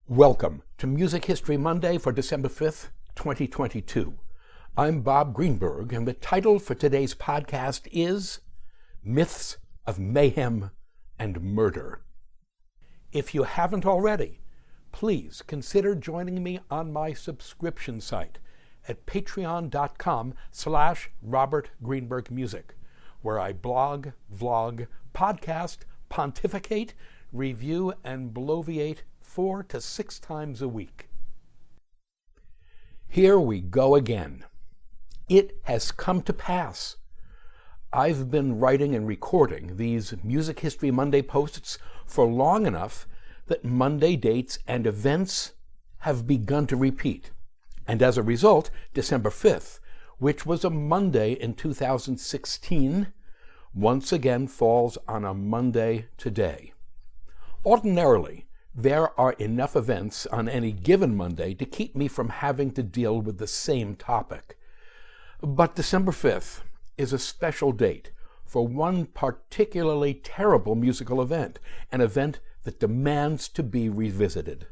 Welcome to Music History Monday for December 5th, 2022. I'm Bob Greenberg, and the title for today's podcast is Myths of Mayhem and Murder. If you haven't already, please consider joining me on my subscription site at patreon.com/RobertGreenbergMusic, where I blog, vlog, podcast, pontificate, review, and bloviate 4 to 6 times a week. Here we go again. It has come to pass. I've been writing and recording these Music History Monday posts for long enough that Monday dates and events have begun to repeat. And as a result, December 5th, which was a Monday in 2016, once again falls on a Monday today. Ordinarily, there are enough events on any given Monday to keep me from having to deal with the same topic. But December 5th is a special date for one particularly terrible musical event, an event that demands to be revisited.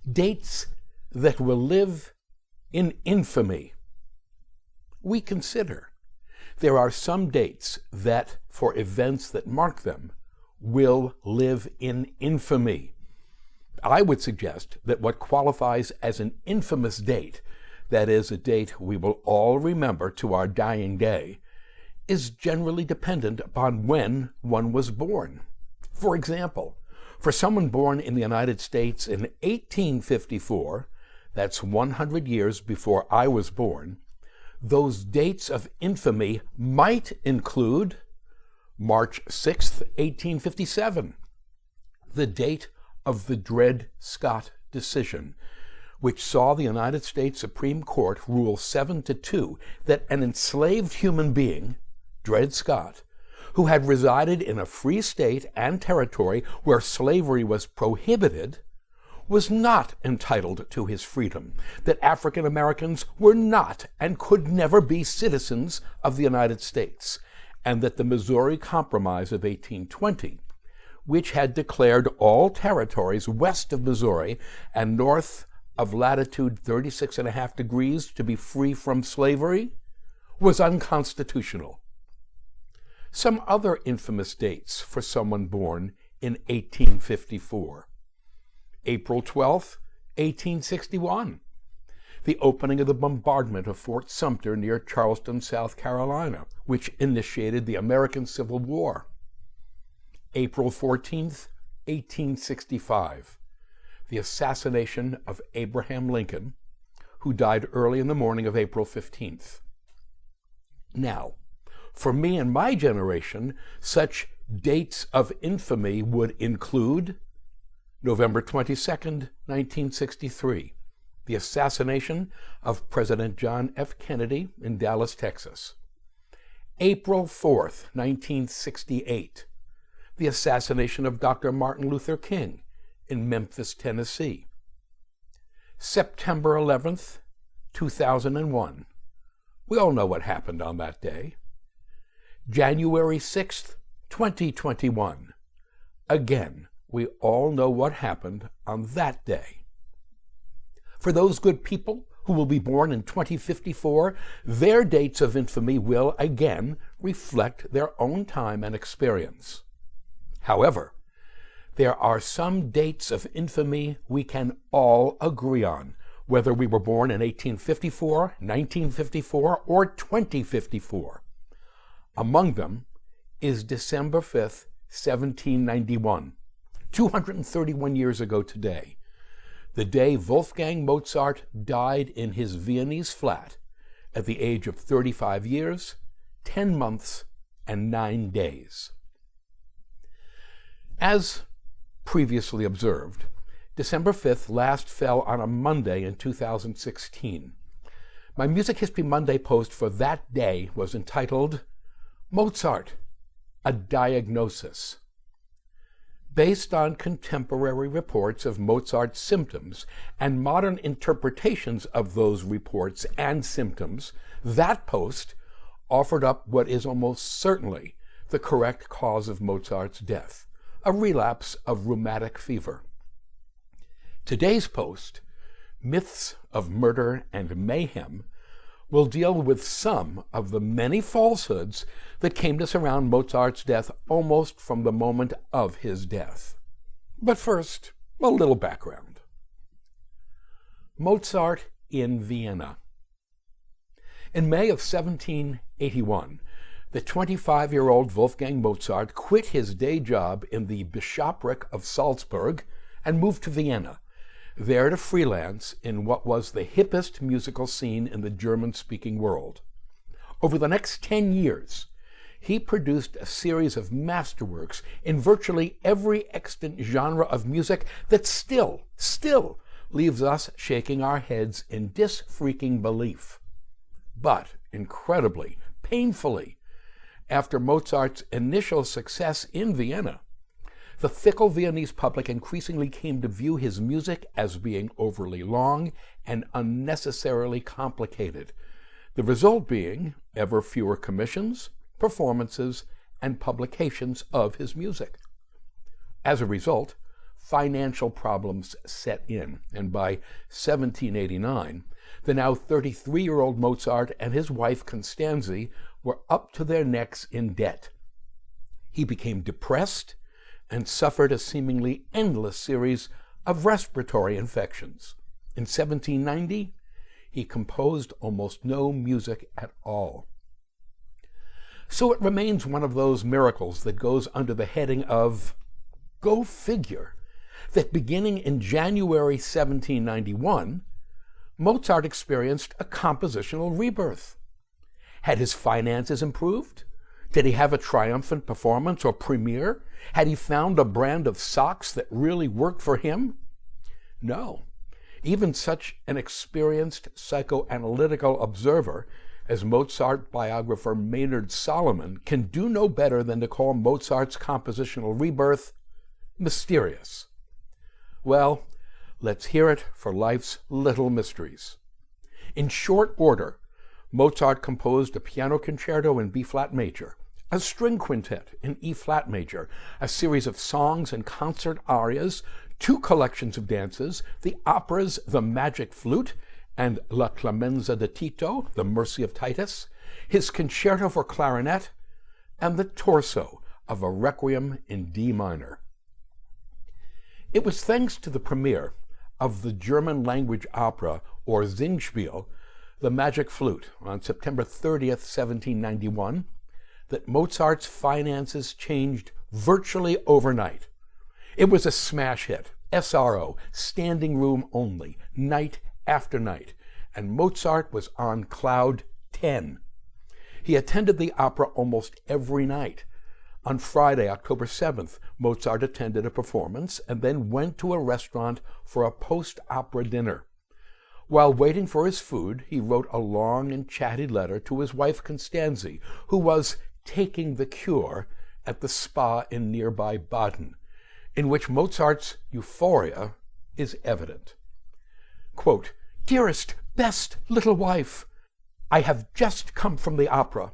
Dates that will live in infamy. We consider there are some dates that, for events that mark them, will live in infamy. I would suggest that what qualifies as an infamous date, that is, a date we will all remember to our dying day, is generally dependent upon when one was born. For example, for someone born in the United States in 1854, that's 100 years before I was born, those dates of infamy might include March 6th, 1857, the date of the Dred Scott decision, which saw the United States Supreme Court rule 7-2 that an enslaved human being, Dred Scott, who had resided in a free state and territory where slavery was prohibited, was not entitled to his freedom, that African Americans were not and could never be citizens of the United States, and that the Missouri Compromise of 1820, which had declared all territories west of Missouri and north of latitude 36.5 degrees to be free from slavery, was unconstitutional. Some other infamous dates for someone born in 1854. April 12, 1861. The opening of the bombardment of Fort Sumter near Charleston, South Carolina, which initiated the American Civil War. April 14th, 1865. The assassination of Abraham Lincoln, who died early in the morning of April 15th. Now, for me and my generation, such dates of infamy would include November 22nd, 1963. The assassination of President John F. Kennedy in Dallas, Texas. April 4th, 1968, the assassination of Dr. Martin Luther King in Memphis, Tennessee. September 11th, 2001. We all know what happened on that day. January 6th, 2021. Again, we all know what happened on that day. For those good people who will be born in 2054, their dates of infamy will again reflect their own time and experience. However, there are some dates of infamy we can all agree on, whether we were born in 1854, 1954, or 2054. Among them is December 5th, 1791, 231 years ago today, the day Wolfgang Mozart died in his Viennese flat at the age of 35 years, 10 months, and 9 days. As previously observed, December 5th last fell on a Monday in 2016. My Music History Monday post for that day was entitled, Mozart, a Diagnosis. Based on contemporary reports of Mozart's symptoms and modern interpretations of those reports and symptoms, that post offered up what is almost certainly the correct cause of Mozart's death, a relapse of rheumatic fever. Today's post, Myths of Murder and Mayhem, will deal with some of the many falsehoods that came to surround Mozart's death almost from the moment of his death. But first, a little background. Mozart in Vienna. In May of 1781, the 25-year-old Wolfgang Mozart quit his day job in the bishopric of Salzburg and moved to Vienna, there to freelance in what was the hippest musical scene in the German-speaking world. Over the next 10 years, he produced a series of masterworks in virtually every extant genre of music that still leaves us shaking our heads in disfreaking belief. But, incredibly, painfully, after Mozart's initial success in Vienna, the fickle Viennese public increasingly came to view his music as being overly long and unnecessarily complicated, the result being ever fewer commissions, performances, and publications of his music. As a result, financial problems set in, and by 1789, the now 33-year-old Mozart and his wife Constanze were up to their necks in debt. He became depressed and suffered a seemingly endless series of respiratory infections. In 1790, he composed almost no music at all. So it remains one of those miracles that goes under the heading of, go figure, that beginning in January 1791, Mozart experienced a compositional rebirth. Had his finances improved? Did he have a triumphant performance or premiere? Had he found a brand of socks that really worked for him? No. Even such an experienced psychoanalytical observer as Mozart biographer Maynard Solomon can do no better than to call Mozart's compositional rebirth mysterious. Well, let's hear it for life's little mysteries. In short order, Mozart composed a piano concerto in B-flat major, a string quintet in E-flat major, a series of songs and concert arias, 2 collections of dances, the operas The Magic Flute and La Clemenza di Tito, The Mercy of Titus, his concerto for clarinet, and the torso of a Requiem in D minor. It was thanks to the premiere of the German-language opera, or Singspiel, The Magic Flute, on September 30th, 1791, that Mozart's finances changed virtually overnight. It was a smash hit, SRO, standing room only, night after night, and Mozart was on cloud 10. He attended the opera almost every night. On Friday, October 7th, Mozart attended a performance and then went to a restaurant for a post-opera dinner. While waiting for his food, he wrote a long and chatty letter to his wife Constanze, who was taking the cure at the spa in nearby Baden, in which Mozart's euphoria is evident. Quote, "Dearest, best little wife, I have just come from the opera.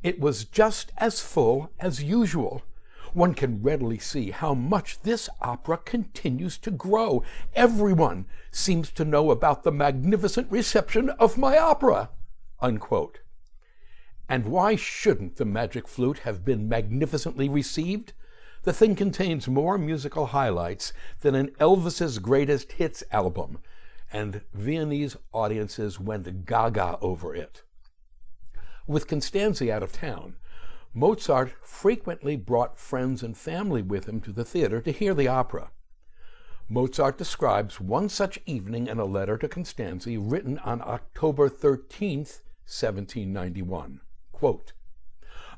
It was just as full as usual. One can readily see how much this opera continues to grow. Everyone seems to know about the magnificent reception of my opera." Unquote. And why shouldn't The Magic Flute have been magnificently received? The thing contains more musical highlights than an Elvis's Greatest Hits album, and Viennese audiences went gaga over it. With Constanze out of town, Mozart frequently brought friends and family with him to the theater to hear the opera. Mozart describes one such evening in a letter to Constanze written on October 13th, 1791. Quote,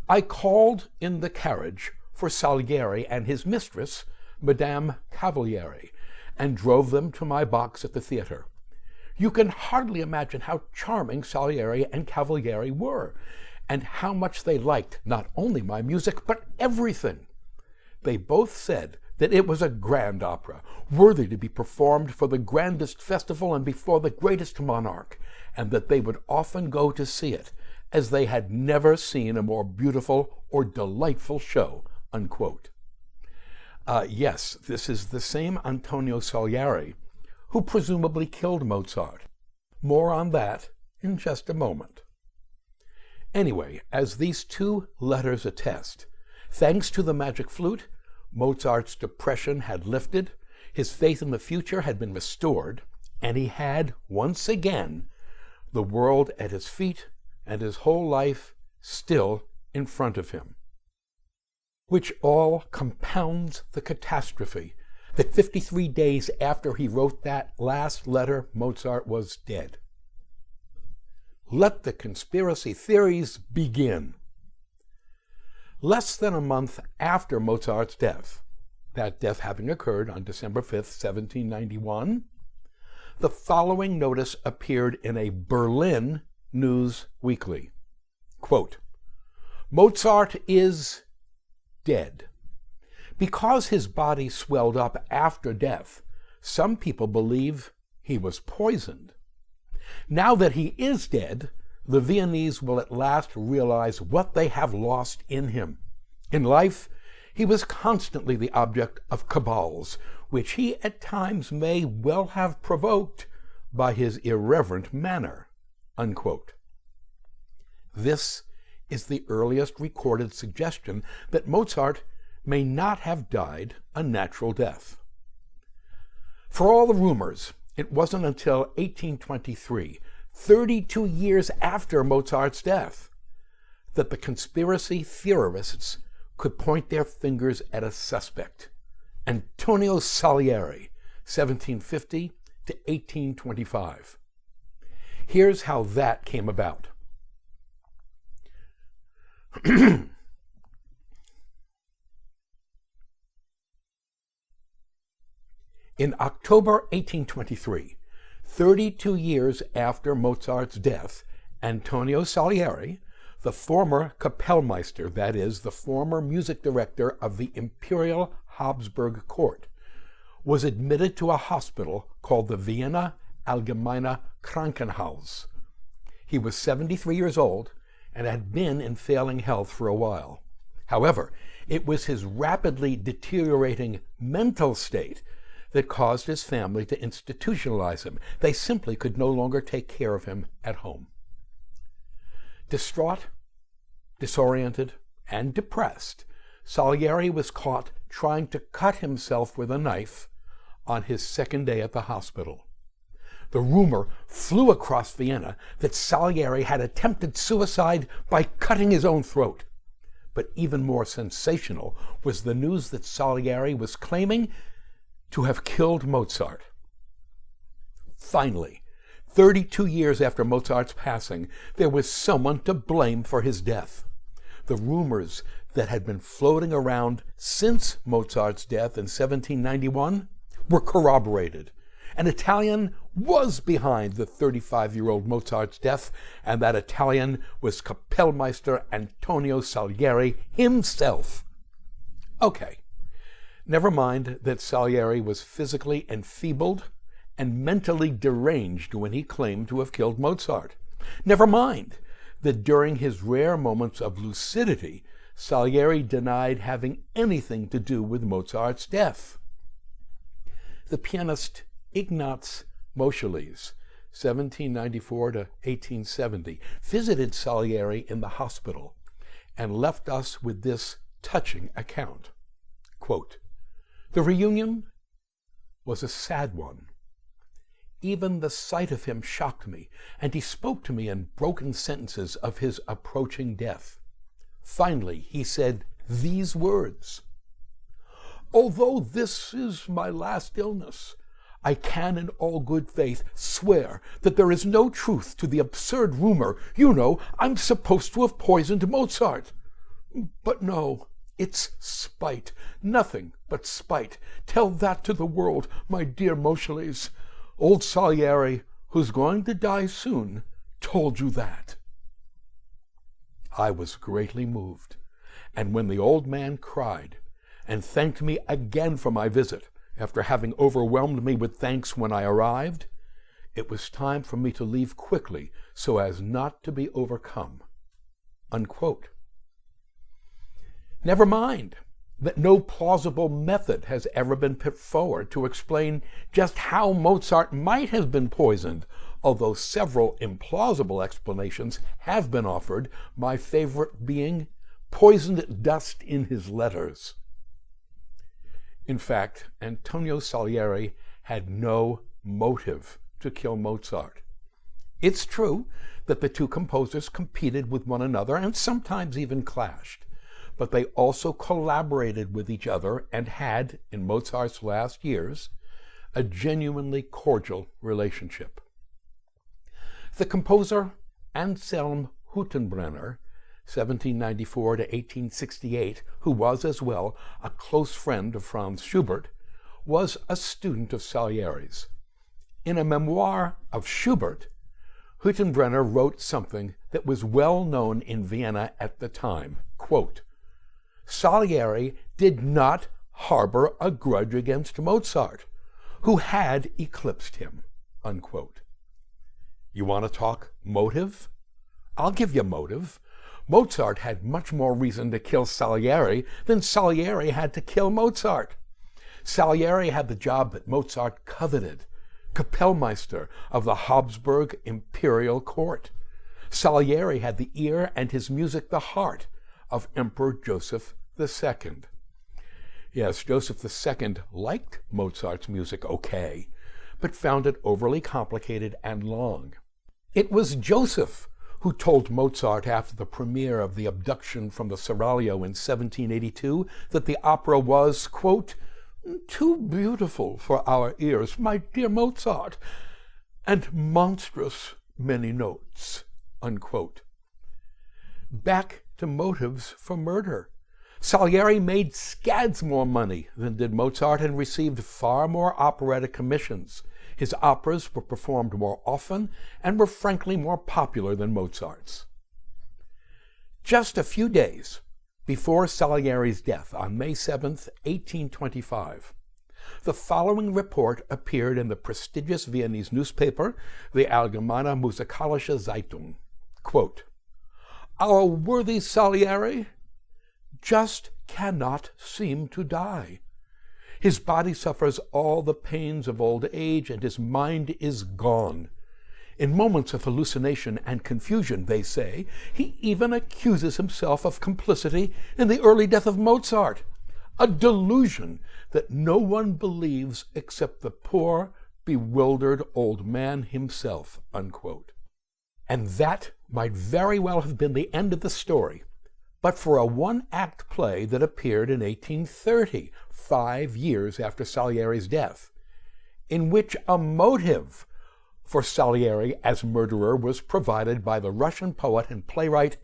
"I called in the carriage for Salieri and his mistress, Madame Cavalieri, and drove them to my box at the theater. You can hardly imagine how charming Salieri and Cavalieri were, and how much they liked not only my music, but everything. They both said that it was a grand opera, worthy to be performed for the grandest festival and before the greatest monarch, and that they would often go to see it, as they had never seen a more beautiful or delightful show." Unquote. Yes, this is the same Antonio Salieri who presumably killed Mozart. More on that in just a moment. Anyway, as these two letters attest, thanks to the magic flute, Mozart's depression had lifted, his faith in the future had been restored, and he had, once again, the world at his feet and his whole life still in front of him. Which all compounds the catastrophe that 53 days after he wrote that last letter, Mozart was dead. Let the conspiracy theories begin. Less than a month after Mozart's death, that death having occurred on December 5th, 1791, the following notice appeared in a Berlin news weekly. Quote, "Mozart is dead. Because his body swelled up after death, some people believe he was poisoned. Now that he is dead, the Viennese will at last realize what they have lost in him. In life, he was constantly the object of cabals, which he at times may well have provoked by his irreverent manner." Unquote. This is the earliest recorded suggestion that Mozart may not have died a natural death. For all the rumors, it wasn't until 1823, 32 years after Mozart's death, that the conspiracy theorists could point their fingers at a suspect, Antonio Salieri, 1750 to 1825. Here's how that came about. In October 1823, 32 years after Mozart's death, Antonio Salieri, the former Kapellmeister, that is, the former music director of the Imperial Habsburg Court, was admitted to a hospital called the Vienna Allgemeine Krankenhaus. He was 73 years old and had been in failing health for a while. However, it was his rapidly deteriorating mental state that caused his family to institutionalize him. They simply could no longer take care of him at home. Distraught, disoriented, and depressed, Salieri was caught trying to cut himself with a knife on his second day at the hospital. The rumor flew across Vienna that Salieri had attempted suicide by cutting his own throat. But even more sensational was the news that Salieri was claiming to have killed Mozart. Finally, 32 years after Mozart's passing, there was someone to blame for his death. The rumors that had been floating around since Mozart's death in 1791 were corroborated. An Italian was behind the 35-year-old Mozart's death, and that Italian was Kapellmeister Antonio Salieri himself. Okay, never mind that Salieri was physically enfeebled and mentally deranged when he claimed to have killed Mozart. Never mind that during his rare moments of lucidity, Salieri denied having anything to do with Mozart's death. The pianist Ignaz Moscheles, 1794 to 1870, visited Salieri in the hospital and left us with this touching account. Quote, "The reunion was a sad one. Even the sight of him shocked me, and he spoke to me in broken sentences of his approaching death. Finally, he said these words: 'Although this is my last illness, I can in all good faith swear that there is no truth to the absurd rumor, I'm supposed to have poisoned Mozart. But no, it's spite, nothing but spite. Tell that to the world, my dear Moscheles. Old Salieri, who's going to die soon, told you that.' I was greatly moved, and when the old man cried and thanked me again for my visit, after having overwhelmed me with thanks when I arrived, it was time for me to leave quickly so as not to be overcome." Unquote. Never mind that no plausible method has ever been put forward to explain just how Mozart might have been poisoned, although several implausible explanations have been offered, my favorite being poisoned dust in his letters. In fact, Antonio Salieri had no motive to kill Mozart. It's true that the two composers competed with one another and sometimes even clashed, but they also collaborated with each other and had, in Mozart's last years, a genuinely cordial relationship. The composer Anselm Hüttenbrenner, 1794 to 1868, who was as well a close friend of Franz Schubert, was a student of Salieri's. In a memoir of Schubert, Hüttenbrenner wrote something that was well known in Vienna at the time, quote, "Salieri did not harbor a grudge against Mozart, who had eclipsed him," unquote. You want to talk motive? I'll give you motive. Mozart had much more reason to kill Salieri than Salieri had to kill Mozart. Salieri had the job that Mozart coveted, Kapellmeister of the Habsburg imperial court. Salieri had the ear and his music the heart of Emperor Joseph II. Yes, Joseph II liked Mozart's music okay, but found it overly complicated and long. It was Joseph who told Mozart after the premiere of The Abduction from the Seraglio in 1782 that the opera was, quote, "too beautiful for our ears, my dear Mozart, and monstrous many notes," unquote. Back to motives for murder. Salieri made scads more money than did Mozart and received far more operatic commissions. His operas were performed more often and were frankly more popular than Mozart's. Just a few days before Salieri's death on May 7, 1825, the following report appeared in the prestigious Viennese newspaper, the Allgemeine Musikalische Zeitung. Quote, "Our worthy Salieri just cannot seem to die. His body suffers all the pains of old age, and his mind is gone. In moments of hallucination and confusion, they say, he even accuses himself of complicity in the early death of Mozart, a delusion that no one believes except the poor, bewildered old man himself," unquote. And that might very well have been the end of the story, but for a one-act play that appeared in 1830, 5 years after Salieri's death, in which a motive for Salieri as murderer was provided by the Russian poet and playwright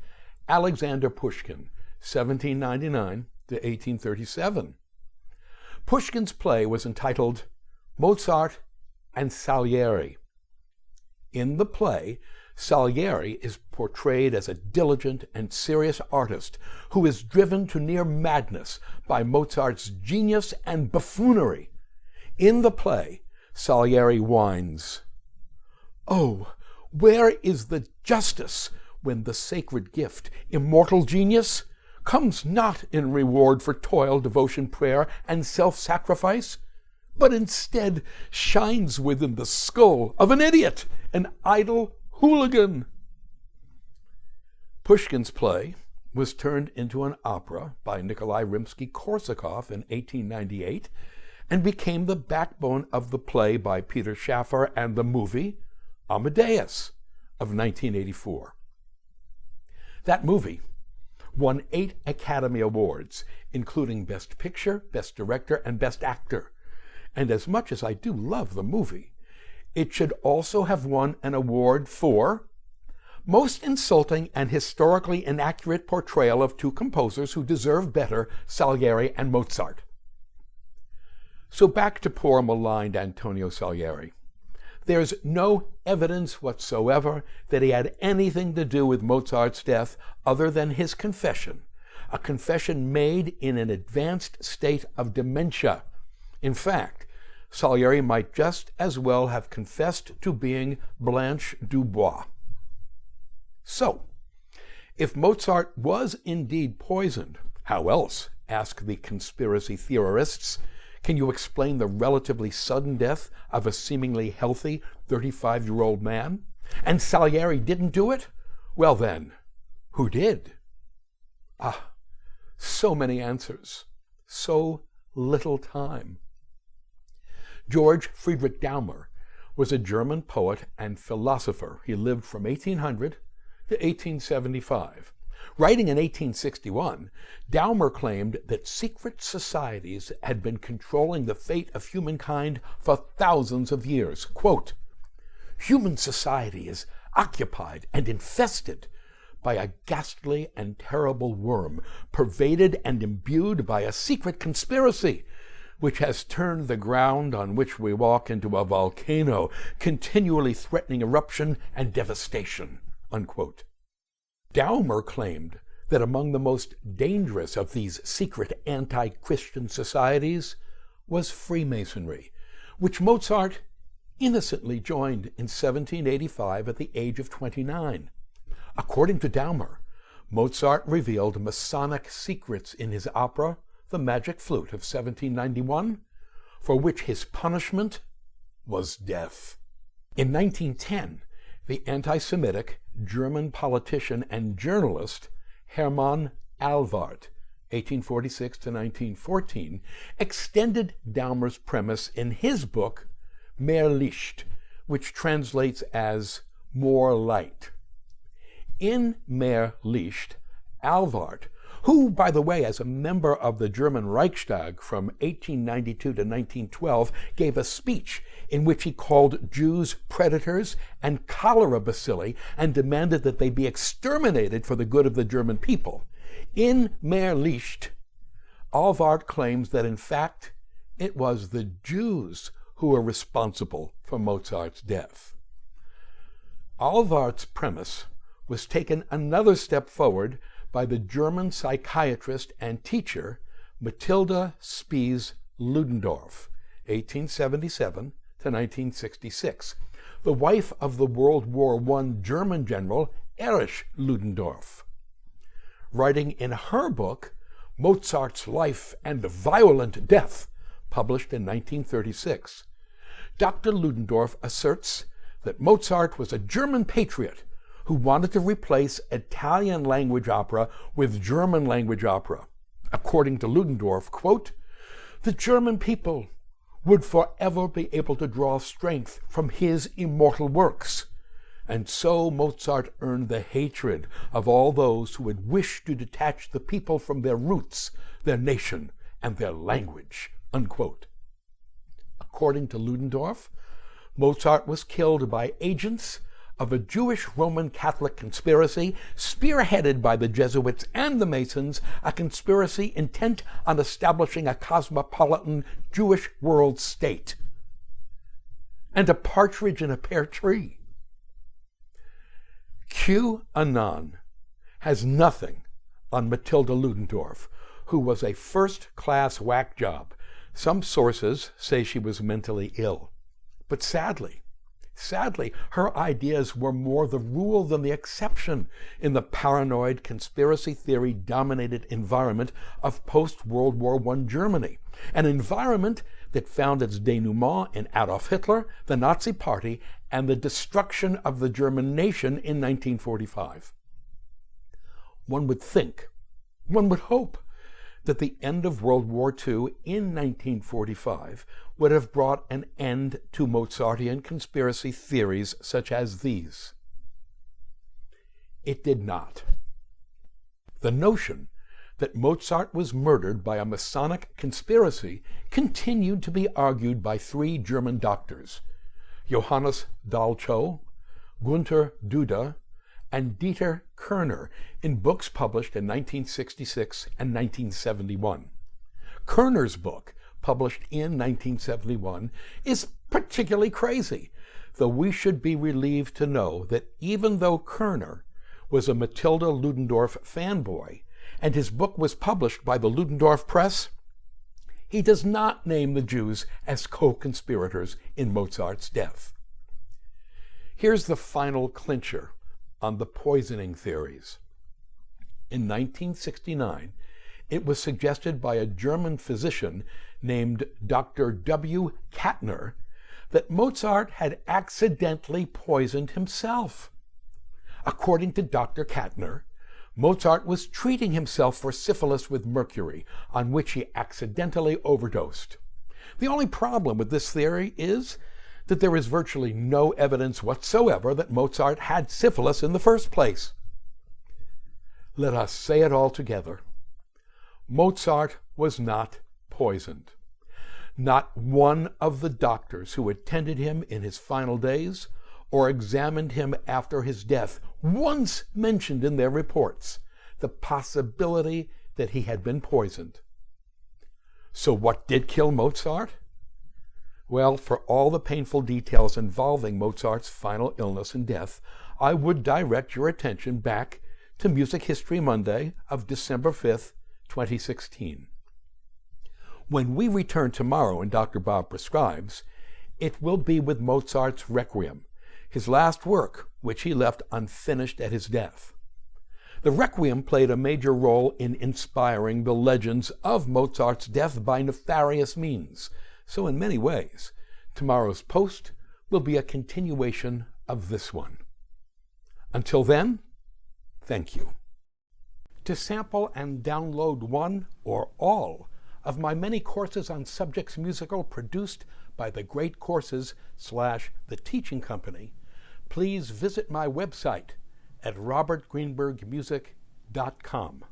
Alexander Pushkin, 1799 to 1837. Pushkin's play was entitled Mozart and Salieri. In the play, Salieri is portrayed as a diligent and serious artist who is driven to near madness by Mozart's genius and buffoonery. In the play, Salieri whines, "Oh, where is the justice when the sacred gift, immortal genius, comes not in reward for toil, devotion, prayer, and self-sacrifice, but instead shines within the skull of an idiot, an idle hooligan?" Pushkin's play was turned into an opera by Nikolai Rimsky-Korsakov in 1898 and became the backbone of the play by Peter Shaffer and the movie Amadeus of 1984. That movie won 8 Academy Awards, including Best Picture, Best Director, and Best Actor. And as much as I do love the movie, it should also have won an award for Most Insulting and Historically Inaccurate Portrayal of Two Composers Who Deserve Better, Salieri and Mozart. So back to poor maligned Antonio Salieri. There's no evidence whatsoever that he had anything to do with Mozart's death other than his confession, a confession made in an advanced state of dementia. In fact, Salieri might just as well have confessed to being Blanche Dubois. So, if Mozart was indeed poisoned, how else ask the conspiracy theorists. Can you explain the relatively sudden death of a seemingly healthy 35-year-old man? And Salieri didn't do it? Well then, who did? So many answers, so little time. George Friedrich Daumer was a German poet and philosopher. He lived from 1800 to 1875. Writing in 1861, Daumer claimed that secret societies had been controlling the fate of humankind for thousands of years. Quote, "Human society is occupied and infested by a ghastly and terrible worm, pervaded and imbued by a secret conspiracy, which has turned the ground on which we walk into a volcano, continually threatening eruption and devastation." Unquote. Daumer claimed that among the most dangerous of these secret anti-Christian societies was Freemasonry, which Mozart innocently joined in 1785 at the age of 29. According to Daumer, Mozart revealed Masonic secrets in his opera, The Magic Flute of 1791, for which his punishment was death. In 1910, the anti-Semitic German politician and journalist Hermann Alvart, 1846 to 1914, extended Daumer's premise in his book Mehr Licht, which translates as More Light. In Mehr Licht, Alvart, who, by the way, as a member of the German Reichstag from 1892 to 1912, gave a speech in which he called Jews predators and cholera bacilli and demanded that they be exterminated for the good of the German people. In Mehr Licht, Alvart claims that, in fact, it was the Jews who were responsible for Mozart's death. Alvart's premise was taken another step forward by the German psychiatrist and teacher Mathilde Spies Ludendorff, 1877 to 1966, the wife of the World War I German general Erich Ludendorff. Writing in her book, Mozart's Life and Violent Death, published in 1936, Dr. Ludendorff asserts that Mozart was a German patriot who wanted to replace Italian language opera with German language opera. According to Ludendorff, quote, "The German people would forever be able to draw strength from his immortal works. And so Mozart earned the hatred of all those who would wish to detach the people from their roots, their nation, and their language." Unquote. According to Ludendorff, Mozart was killed by agents of a Jewish Roman Catholic conspiracy spearheaded by the Jesuits and the Masons, a conspiracy intent on establishing a cosmopolitan Jewish world state. And a partridge in a pear tree. QAnon has nothing on Mathilde Ludendorff, who was a first-class whack job. Some sources say she was mentally ill. But sadly, her ideas were more the rule than the exception in the paranoid, conspiracy theory-dominated environment of post-World War I Germany, an environment that found its denouement in Adolf Hitler, the Nazi Party, and the destruction of the German nation in 1945. One would think, one would hope, that the end of World War II in 1945 would have brought an end to Mozartian conspiracy theories such as these. It did not. The notion that Mozart was murdered by a Masonic conspiracy continued to be argued by three German doctors, Johannes Dalchow, Gunther Duda, and Dieter Kerner, in books published in 1966 and 1971. Kerner's book, published in 1971, is particularly crazy, though we should be relieved to know that even though Kerner was a Mathilde Ludendorff fanboy, and his book was published by the Ludendorff Press, he does not name the Jews as co-conspirators in Mozart's death. Here's the final clincher on the poisoning theories. In 1969, It was suggested by a German physician named Dr. W. Kattner that Mozart had accidentally poisoned himself. According to Dr. Kattner, Mozart was treating himself for syphilis with mercury, on which he accidentally overdosed. The only problem with this theory is that there is virtually no evidence whatsoever that Mozart had syphilis in the first place. Let us say it all together. Mozart was not poisoned. Not one of the doctors who attended him in his final days or examined him after his death once mentioned in their reports the possibility that he had been poisoned. So what did kill Mozart? Well, for all the painful details involving Mozart's final illness and death, I would direct your attention back to Music History Monday of December 5th, 2016. When we return tomorrow in Dr. Bob Prescribes, it will be with Mozart's Requiem, his last work, which he left unfinished at his death. The Requiem played a major role in inspiring the legends of Mozart's death by nefarious means. So in many ways, tomorrow's post will be a continuation of this one. Until then, thank you. To sample and download one or all of my many courses on subjects musical produced by the Great Courses / The Teaching Company, please visit my website at robertgreenbergmusic.com.